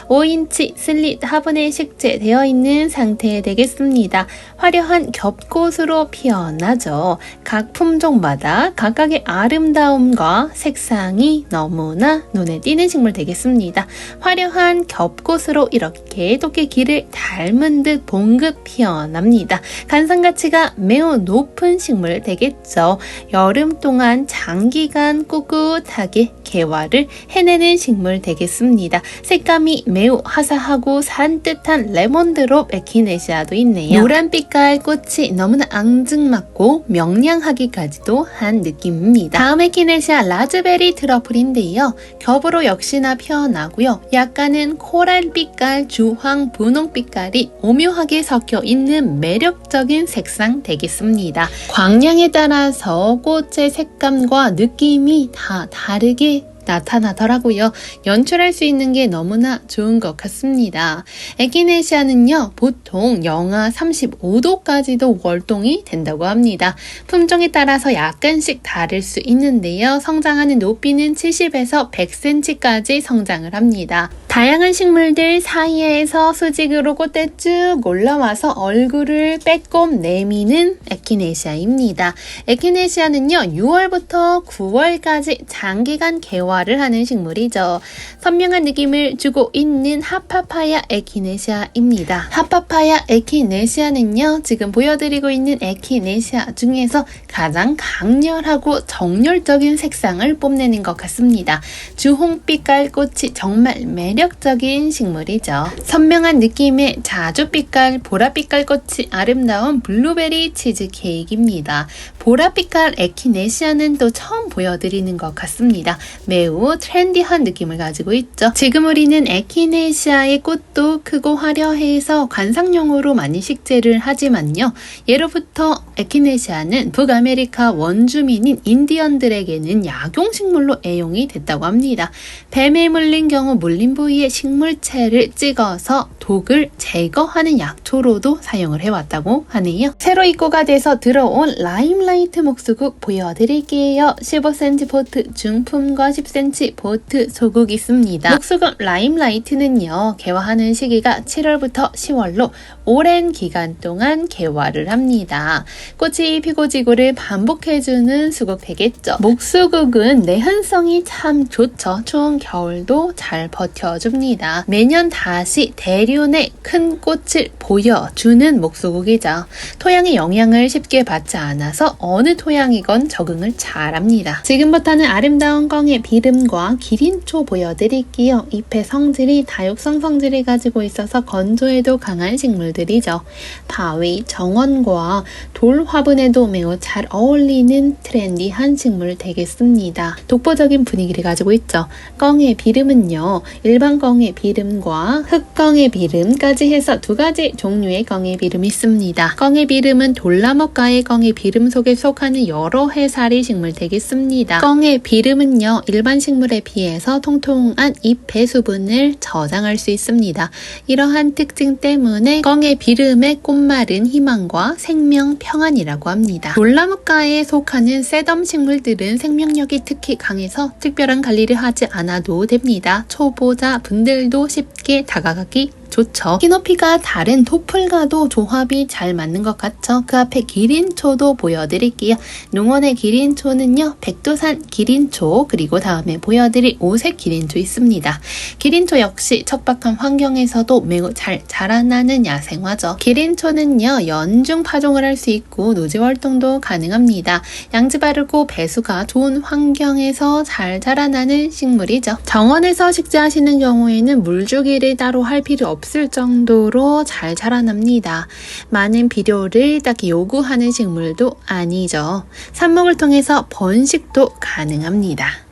5인치 슬릿 화분에 식재되어 있는 상태 되겠습니다. 화려한 겹꽃으로 피어나죠. 각 품종마다 각각의 아름다움과 색상이 너무나 눈에 띄는 식물 되겠습니다. 화려한 겹꽃으로 이렇게 토끼귀를 닮은 듯 봉긋 피어납니다. 관상 가치가 매우 높은 식물 되겠죠. 여름 동안 장기간 꿋꿋하게 개화를 해내는 식물 되겠습니다. 색감이 매우 화사하고 산뜻한 레몬드롭 에키네시아도 있네요. 노란빛깔 꽃이 너무나 앙증맞고 명량하기까지도 한 느낌입니다. 다음 에키네시아 라즈베리 트러플인데요. 겹으로 역시나 피어나고요. 약간은 코랄빛깔, 주황, 분홍빛깔이 오묘하게 섞여 있는 매력적인 색상 되겠습니다. 광량에 따라서 꽃의 색감과 느낌이 다 다르게 나타나더라고요. 연출할 수 있는 게 너무나 좋은 것 같습니다. 에키네시아는요, 보통 영하 35도까지도 월동이 된다고 합니다. 품종에 따라서 약간씩 다를 수 있는데요. 성장하는 높이는 70에서 100cm까지 성장을 합니다. 다양한 식물들 사이에서 수직으로 꽃대 쭉 올라와서 얼굴을 빼꼼 내미는 에키네시아입니다. 에키네시아는요, 6월부터 9월까지 장기간 개화를 하는 식물이죠. 선명한 느낌을 주고 있는 핫파파야 에키네시아입니다. 핫파파야 에키네시아는요, 지금 보여드리고 있는 에키네시아 중에서 가장 강렬하고 정열적인 색상을 뽐내는 것 같습니다. 주홍빛깔 꽃이 정말 매력적인 식물이죠. 선명한 느낌의 자주빛깔, 보라빛깔 꽃이 아름다운 블루베리 치즈케이크입니다. 보라빛깔 에키네시아는 또 처음 보여드리는 것 같습니다. 매우 트렌디한 느낌을 가지고 있죠. 지금 우리는 에키네시아의 꽃도 크고 화려해서 관상용으로 많이 식재를 하지만요. 예로부터 에키네시아는 북아메리카 원주민인 인디언들에게는 약용식물로 애용이 됐다고 합니다. 뱀에 물린 경우 물린 부위에 식물체를 찍어서 독을 제거하는 약초로도 사용을 해왔다고 하네요. 새로 입고가 돼서 들어온 라임라이트 목수국 보여드릴게요. 15cm 보트 중품과 10cm 보트 소국 있습니다. 목수국 라임라이트는요, 개화하는 시기가 7월부터 10월로 오랜 기간 동안 개화를 합니다. 꽃이 피고 지고를 반복해주는 수국 되겠죠. 목수국은 내한성이 참 좋죠. 추운 겨울도 잘 버텨줍니다. 매년 다시 대륜의 큰 꽃을 보여주는 목수국이죠. 토양의 영향을 쉽게 받지 않아서 어느 토양이건 적응을 잘합니다. 지금부터는 아름다운 껑의 비름과 기린초 보여드릴게요. 잎의 성질이 다육성 성질을 가지고 있어서 건조에도 강한 식물들이죠. 바위, 정원과 돌 화분에도 매우 잘 어울리는 트렌디한 식물 되겠습니다. 독보적인 분위기를 가지고 있죠. 껑의 비름은요, 일반 껑의 비름과 흑껑의 비름까지 해서 두 가지 종류의 껑의 비름이 있습니다. 껑의 비름은 돌나무과의 껑의 비름 속에 속하는 여러 해살이 식물 되겠습니다. 껑의 비름은요, 일반 식물에 비해서 통통한 잎의 수분을 저장할 수 있습니다. 이러한 특징 때문에 껑의 비름의 꽃말은 희망과 생명 평안이라고 합니다. 돌나무과에 속하는 새덤 식물들은 생명력이 특히 강해서 특별한 관리를 하지 않아도 됩니다. 초보자 분들도 쉽게 다가가기 좋죠. 키높이가 다른 토플과도 조합이 잘 맞는 것 같죠. 그 앞에 기린초도 보여드릴게요. 농원의 기린초는요, 백두산 기린초, 그리고 다음에 보여드릴 오색 기린초 있습니다. 기린초 역시 척박한 환경에서도 매우 잘 자라나는 야생화죠. 기린초는요, 연중 파종을 할 수 있고 노지 활동도 가능합니다. 양지 바르고 배수가 좋은 환경에서 잘 자라나는 식물이죠. 정원에서 식재하시는 경우에는 물주기를 따로 할 필요 없을 정도로 잘 자라납니다. 많은 비료를 딱히 요구하는 식물도 아니죠. 삽목을 통해서 번식도 가능합니다.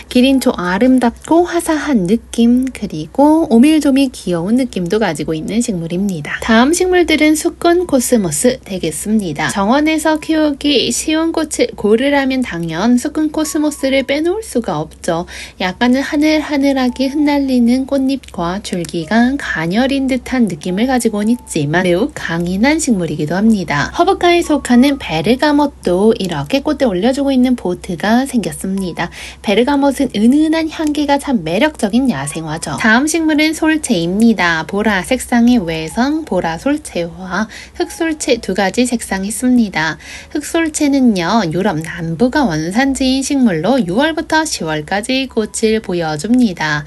기린초 아름답고 화사한 느낌, 그리고 오밀조밀 귀여운 느낌도 가지고 있는 식물입니다. 다음 식물들은 수꾼 코스모스 되겠습니다. 정원에서 키우기 쉬운 꽃을 고르라면 당연 수꾼 코스모스를 빼놓을 수가 없죠. 약간은 하늘하늘하게 흩날리는 꽃잎과 줄기가 가녀린 듯한 느낌을 가지고는 있지만 매우 강인한 식물이기도 합니다. 허브과에 속하는 베르가못도 이렇게 꽃에 올려주고 있는 보트가 생겼습니다. 베르가못 꽃잎과 멋은 은은한 향기가 참 매력적인 야생화죠. 다음 식물은 솔채입니다. 보라 색상의 외성 보라 솔채와 흑솔채 두 가지 색상이 있습니다. 흑솔채는요, 유럽 남부가 원산지인 식물로 6월부터 10월까지 꽃을 보여줍니다.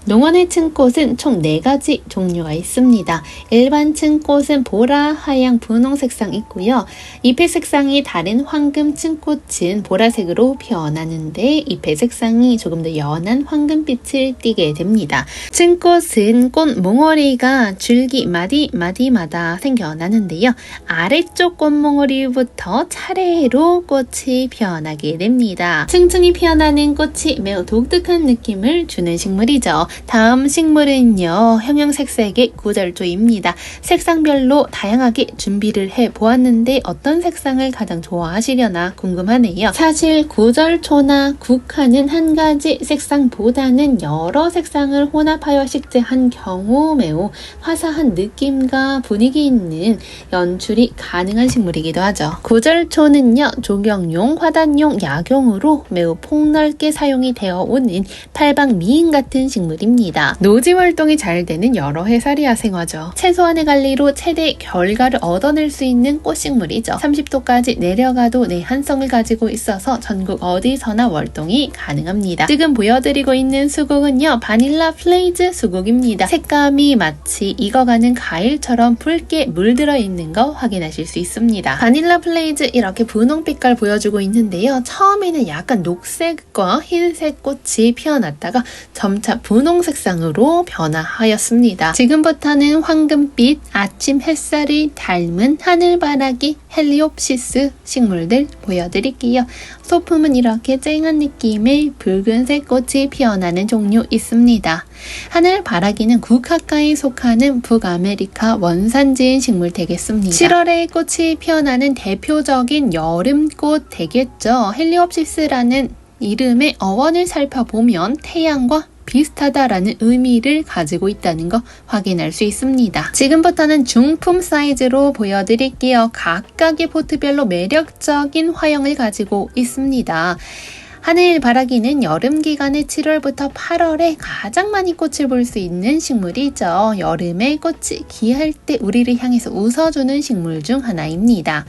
농원의 층꽃은 총 4가지 종류가 있습니다. 일반 층꽃은 보라, 하양, 분홍 색상 있고요. 잎의 색상이 다른 황금 층꽃은 보라색으로 변하는데 잎의 색상이 조금 더 연한 황금빛을 띠게 됩니다. 층꽃은 꽃 몽어리가 줄기 마디마다 생겨나는데요. 아래쪽 꽃 몽어리부터 차례로 꽃이 피어나게 됩니다. 층층이 피어나는 꽃이 매우 독특한 느낌을 주는 식물이죠. 다음 식물은요, 형형색색의 구절조입니다. 색상별로 다양하게 준비를 해보았는데 어떤 색상을 가장 좋아하시려나 궁금하네요. 사실 구절초나 국화는 한 가지 색상보다는 여러 색상을 혼합하여 식재한 경우 매우 화사한 느낌과 분위기 있는 연출이 가능한 식물이기도 하죠. 구절초는요, 조경용, 화단용, 약용으로 매우 폭넓게 사용이 되어 오는 팔방 미인 같은 식물입니다. 노지 활동이 잘 되는 여러 해살이 야생화죠. 최소한의 관리로 최대 결과를 얻어낼 수 있는 꽃식물이죠. 30도까지 내려가도 내한성을 가지고 있어서 전국 어디서나 활동이 가능합니다. 지금 보여드리고 있는 수국은요, 바닐라 플레이즈 수국입니다. 색감이 마치 익어가는 과일처럼 붉게 물들어 있는 거 확인하실 수 있습니다. 바닐라 플레이즈 이렇게 분홍빛깔 보여주고 있는데요. 처음에는 약간 녹색과 흰색 꽃이 피어났다가 점차 분홍 색상으로 변화하였습니다. 지금부터는 황금빛 아침 햇살이 닮은 하늘바라기 헬리옵시스 식물들 보여드릴게요. 소품은 이렇게 쨍한 느낌의 붉은색 꽃이 피어나는 종류 있습니다. 하늘바라기는 국화과에 속하는 북아메리카 원산지인 식물 되겠습니다. 7월에 꽃이 피어나는 대표적인 여름꽃 되겠죠. 헬리옵시스라는 이름의 어원을 살펴보면 태양과 비슷하다라는 의미를 가지고 있다는 거 확인할 수 있습니다. 지금부터는 중품 사이즈로 보여드릴게요. 각각의 포트별로 매력적인 화형을 가지고 있습니다. 하늘바라기는 여름 기간의 7월부터 8월에 가장 많이 꽃을 볼 수 있는 식물이죠. 여름에 꽃이 귀할 때 우리를 향해서 웃어주는 식물 중 하나입니다.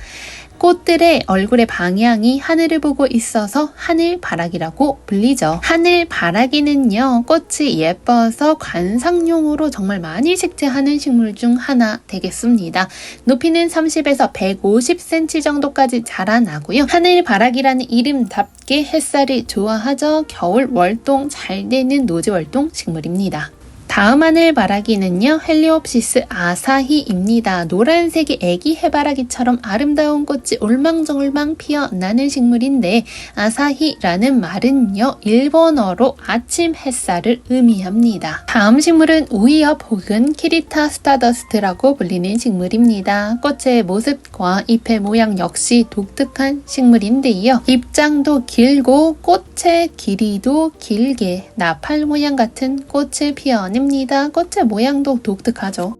꽃들의 얼굴의 방향이 하늘을 보고 있어서 하늘바라기라고 불리죠. 하늘바라기는요, 꽃이 예뻐서 관상용으로 정말 많이 식재하는 식물 중 하나 되겠습니다. 높이는 30에서 150cm 정도까지 자라나고요. 하늘바라기라는 이름답게 햇살이 좋아하죠. 겨울 월동 잘 되는 노지 월동 식물입니다. 다음 하늘바라기는요, 헬리옵시스 아사히입니다. 노란색의 애기 해바라기처럼 아름다운 꽃이 올망졸망 피어나는 식물인데, 아사히라는 말은요, 일본어로 아침 햇살을 의미합니다. 다음 식물은 우이엽 혹은 키리타 스타더스트라고 불리는 식물입니다. 꽃의 모습과 잎의 모양 역시 독특한 식물인데요. 잎장도 길고 꽃의 길이도 길게 나팔 모양 같은 꽃을 피어냅니다. 꽃의 모양도 독특하죠.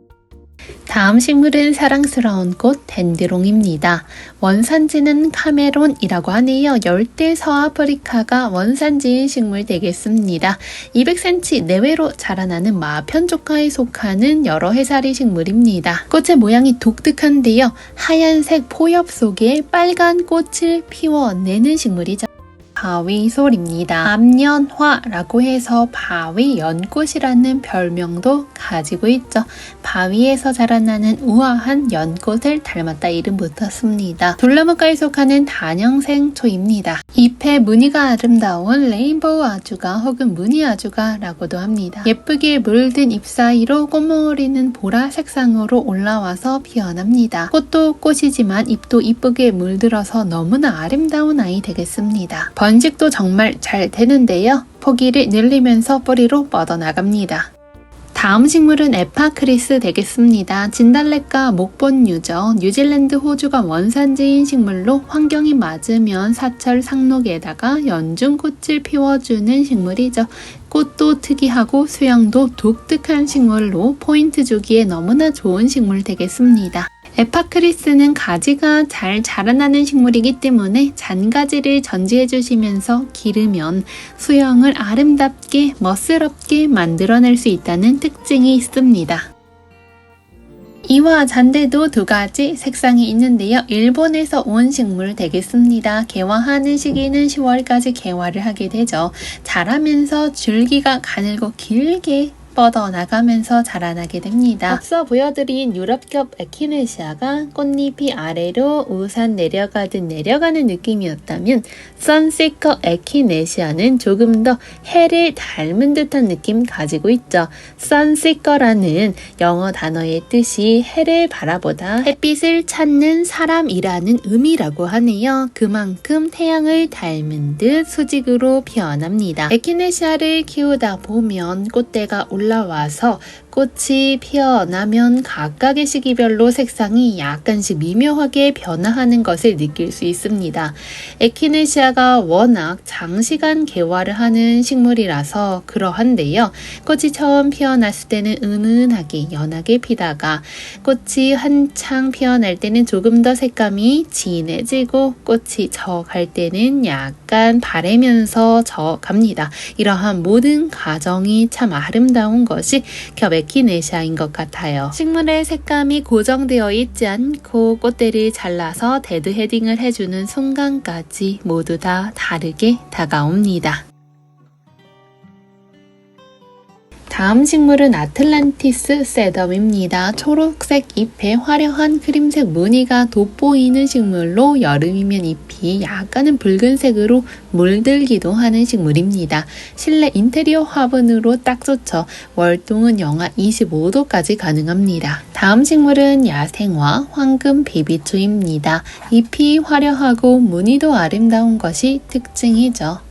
다음 식물은 사랑스러운 꽃 덴드롱입니다. 원산지는 카메론이라고 하네요. 열대 서아프리카가 원산지인 식물 되겠습니다. 200cm 내외로 자라나는 마편족과에 속하는 여러 해살이 식물입니다. 꽃의 모양이 독특한데요. 하얀색 포엽 속에 빨간 꽃을 피워내는 식물이죠. 바위솔입니다. 암연화라고 해서 바위 연꽃이라는 별명도 가지고 있죠. 바위에서 자라나는 우아한 연꽃을 닮았다 이름 붙었습니다. 둘나무과에 속하는 단형생초입니다. 잎의 무늬가 아름다운 레인보우 아주가 혹은 무늬 아주가라고도 합니다. 예쁘게 물든 잎 사이로 꽃몽어리는 보라 색상으로 올라와서 피어납니다. 꽃도 꽃이지만 잎도 이쁘게 물들어서 너무나 아름다운 아이 되겠습니다. 번식도 정말 잘 되는데요. 포기를 늘리면서 뿌리로 뻗어나갑니다. 다음 식물은 에파크리스 되겠습니다. 진달래과 목본류죠. 뉴질랜드, 호주가 원산지인 식물로 환경이 맞으면 사철 상록에다가 연중꽃을 피워주는 식물이죠. 꽃도 특이하고 수영도 독특한 식물로 포인트 주기에 너무나 좋은 식물 되겠습니다. 에파크리스는 가지가 잘 자라나는 식물이기 때문에 잔가지를 전지해 주시면서 기르면 수영을 아름답게 멋스럽게 만들어낼 수 있다는 특징이 있습니다. 이와 잔대도 두 가지 색상이 있는데요. 일본에서 온 식물 되겠습니다. 개화하는 시기는 10월까지 개화를 하게 되죠. 자라면서 줄기가 가늘고 길게 뻗어나가면서 자라나게 됩니다. 앞서 보여드린 유럽겹 에키네시아가 꽃잎이 아래로 우산 내려가듯 내려가는 느낌이었다면 선시커 에키네시아는 조금 더 해를 닮은 듯한 느낌 가지고 있죠. 선시커라는 영어 단어의 뜻이 해를 바라보다 햇빛을 찾는 사람이라는 의미라고 하네요. 그만큼 태양을 닮은 듯 수직으로 피어납니다. 에키네시아를 키우다 보면 꽃대가 올라와서 꽃이 피어나면 각각의 시기별로 색상이 약간씩 미묘하게 변화하는 것을 느낄 수 있습니다. 에키네시아가 워낙 장시간 개화를 하는 식물이라서 그러한데요. 꽃이 처음 피어났을 때는 은은하게 연하게 피다가 꽃이 한창 피어날 때는 조금 더 색감이 진해지고 꽃이 져갈 때는 약간 바래면서 져갑니다. 이러한 모든 과정이 참 아름다운 것이 겹 에키네시아인 것 같아요. 식물의 색감이 고정되어 있지 않고 꽃대를 잘라서 데드 헤딩을 해주는 순간까지 모두 다 다르게 다가옵니다. 다음 식물은 아틀란티스 세덤입니다. 초록색 잎에 화려한 크림색 무늬가 돋보이는 식물로 여름이면 잎이 약간은 붉은색으로 물들기도 하는 식물입니다. 실내 인테리어 화분으로 딱 좋죠. 월동은 영하 25도까지 가능합니다. 다음 식물은 야생화 황금 비비추입니다. 잎이 화려하고 무늬도 아름다운 것이 특징이죠.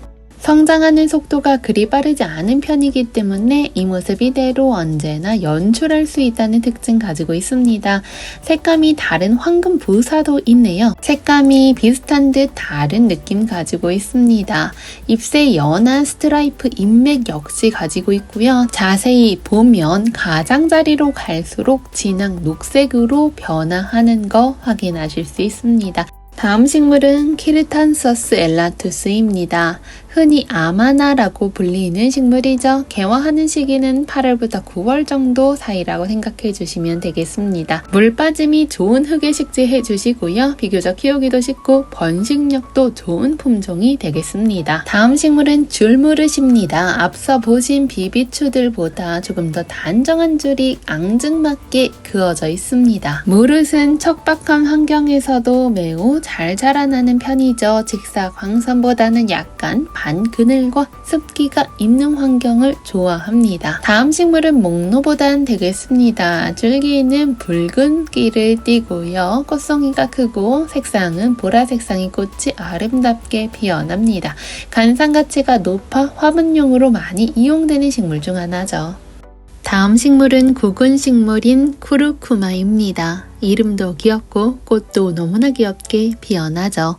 성장하는 속도가 그리 빠르지 않은 편이기 때문에 이 모습 이대로 언제나 연출할 수 있다는 특징 가지고 있습니다. 색감이 다른 황금 부사도 있네요. 색감이 비슷한 듯 다른 느낌 가지고 있습니다. 잎새 연한 스트라이프 잎맥 역시 가지고 있고요. 자세히 보면 가장자리로 갈수록 진한 녹색으로 변화하는 거 확인하실 수 있습니다. 다음 식물은 키르탄서스 엘라투스입니다. 흔히 아마나라고 불리는 식물이죠. 개화하는 시기는 8월부터 9월 정도 사이라고 생각해 주시면 되겠습니다. 물 빠짐이 좋은 흙에 식재해 주시고요. 비교적 키우기도 쉽고 번식력도 좋은 품종이 되겠습니다. 다음 식물은 줄무릇입니다. 앞서 보신 비비추들보다 조금 더 단정한 줄이 앙증맞게 그어져 있습니다. 무릇은 척박한 환경에서도 매우 잘 자라나는 편이죠. 직사광선보다는 약간 반그늘과 습기가 있는 환경을 좋아합니다. 다음 식물은 목노보단 되겠습니다. 줄기는 붉은기를 띠고요. 꽃송이가 크고 색상은 보라색상의 꽃이 아름답게 피어납니다. 간상 가치가 높아 화분용으로 많이 이용되는 식물 중 하나죠. 다음 식물은 구근 식물인 쿠르쿠마입니다. 이름도 귀엽고 꽃도 너무나 귀엽게 피어나죠.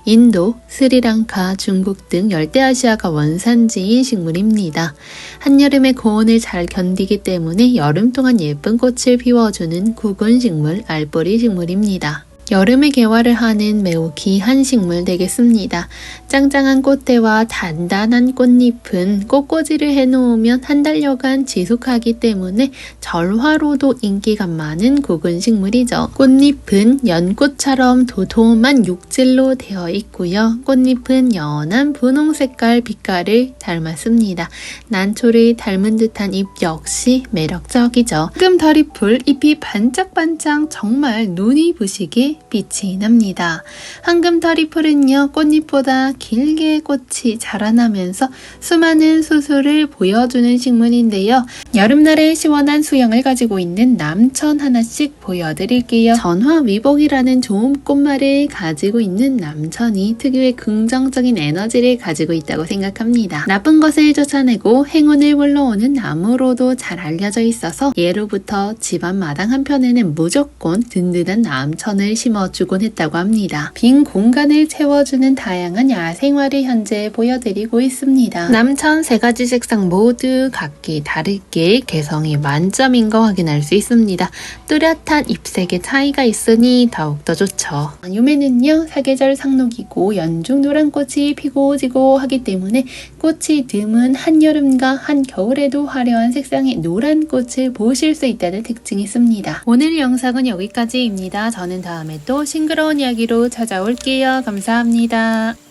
인도, 스리랑카, 중국 등 열대아시아가 원산지인 식물입니다. 한여름의 고온을 잘 견디기 때문에 여름 동안 예쁜 꽃을 피워주는 구근 식물, 알뿌리 식물입니다. 여름에 개화를 하는 매우 귀한 식물 되겠습니다. 짱짱한 꽃대와 단단한 꽃잎은 꽃꽂이를 해놓으면 한 달여간 지속하기 때문에 절화로도 인기가 많은 구근 식물이죠. 꽃잎은 연꽃처럼 도톰한 육질로 되어 있고요. 꽃잎은 연한 분홍 색깔 빛깔을 닮았습니다. 난초를 닮은 듯한 잎 역시 매력적이죠. 황금다리풀 잎이 반짝반짝 정말 눈이 부시게 빛이 납니다. 황금다리풀은요, 꽃잎보다 길게 꽃이 자라나면서 수많은 수술을 보여주는 식물인데요. 여름날에 시원한 수영을 가지고 있는 남천 하나씩 보여드릴게요. 전화위복이라는 좋은 꽃말을 가지고 있는 남천이 특유의 긍정적인 에너지를 가지고 있다고 생각합니다. 나쁜 것을 쫓아내고 행운을 불러오는 나무로도 잘 알려져 있어서 예로부터 집안 마당 한편에는 무조건 든든한 남천을 심어 심어주곤 했다고 합니다. 빈 공간을 채워주는 다양한 야생화를 현재 보여드리고 있습니다. 남천 세 가지 색상 모두 각기 다르게 개성이 만점인 거 확인할 수 있습니다. 뚜렷한 잎색의 차이가 있으니 더욱더 좋죠. 요매는요 사계절 상록이고 연중 노란 꽃이 피고 지고 하기 때문에 꽃이 드문 한여름과 한겨울에도 화려한 색상의 노란 꽃을 보실 수 있다는 특징이 있습니다. 오늘 영상은 여기까지입니다. 저는 다음에 또 싱그러운 이야기로 찾아올게요. 감사합니다.